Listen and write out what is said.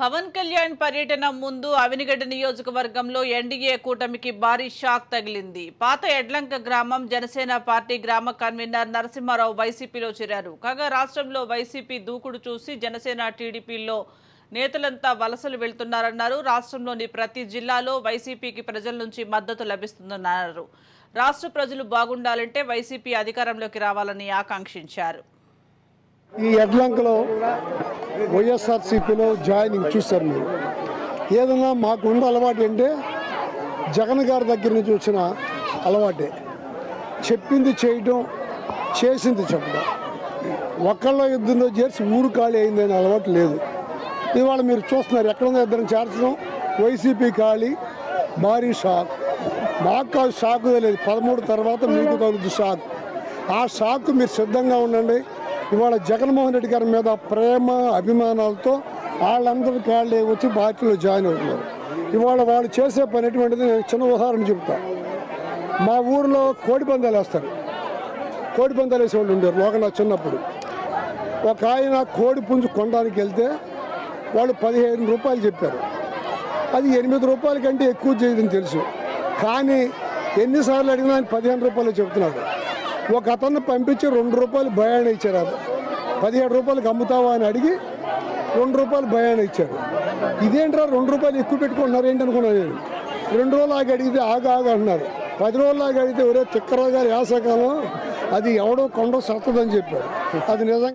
పవన్ కళ్యాణ్ పర్యటన ముందు అవినిగడ్డ నియోజకవర్గంలో ఎన్డీఏ కూటమికి భారీ షాక్ తగిలింది. పాత ఎడ్లంక గ్రామం జనసేన పార్టీ గ్రామ కన్వీనర్ నరసింహారావు వైసీపీలో చేరారు. కాగా రాష్ట్రంలో వైసీపీ దూకుడు చూసి జనసేన టీడీపీలో నేతలంతా వలసలు వెళ్తున్నారన్నారు. రాష్ట్రంలోని ప్రతి జిల్లాలో వైసీపీకి ప్రజల నుంచి మద్దతు లభిస్తుందన్నారు. రాష్ట్ర ప్రజలు బాగుండాలంటే వైసీపీ అధికారంలోకి రావాలని ఆకాంక్షించారు. ఈ ఎడ్లంకలో వైఎస్ఆర్సీపీలో జాయినింగ్ చూశారు మీరు. ఏదన్నా మాకున్న అలవాటు అంటే జగన్ గారి దగ్గర నుంచి వచ్చిన అలవాటే. చెప్పింది చేయడం, చేసింది చెప్పడం. ఒక్కళ్ళ యుద్ధంలో చేర్చి ఊరు ఖాళీ అయిందనే అలవాటు లేదు. ఇవాళ మీరు చూస్తున్నారు ఎక్కడున్నా ఇద్దరం చేర్చడం. వైసీపీ ఖాళీ, భారీ షాక్. మాకు కాదు షాక్ లేదు, 13 తర్వాత మీకు తగులుతుంది షాక్. ఆ షాక్ మీరు సిద్ధంగా ఉండండి. ఇవాళ జగన్మోహన్ రెడ్డి గారి మీద ప్రేమ అభిమానాలతో వాళ్ళందరూ కాళ్ళే వచ్చి పార్టీలో జాయిన్ అవుతున్నారు. ఇవాళ వాళ్ళు చేసే పని ఎటువంటిది నేను చిన్న ఉదాహరణ చెప్తా. మా ఊరిలో కోడి పందాలు వేస్తారు. కోడి పందాలు వేసేవాళ్ళు ఉండేవారు లోకల్ చిన్నప్పుడు. ఒక ఆయన కోడి పుంజు కొనడానికి వెళ్తే వాళ్ళు 15 రూపాయలు చెప్పారు. అది 8 రూపాయల కంటే ఎక్కువ చేయదని తెలుసు. కానీ ఎన్నిసార్లు అడిగినా ఆయన 15 రూపాయలు చెప్తున్నాడు. ఒక అతన్ని పంపించి 2 రూపాయలు భయాన్ని ఇచ్చారు. అది 17 రూపాయలకి అమ్ముతావా అని అడిగి 2 రూపాయలు భయాన్ని ఇచ్చారు. ఇదేంట్రా 2 రూపాయలు ఎక్కువ పెట్టుకుంటున్నారు ఏంటనుకున్నాను నేను. 2 రోజులు ఆగి అడిగితే ఆగా అంటున్నారు. 10 రోజులు ఆగి అడిగితే ఒరే తిక్కరావు గారు యాసకాలం అది ఎవడో కొండ సత్తదని చెప్పారు. అది నిజంగా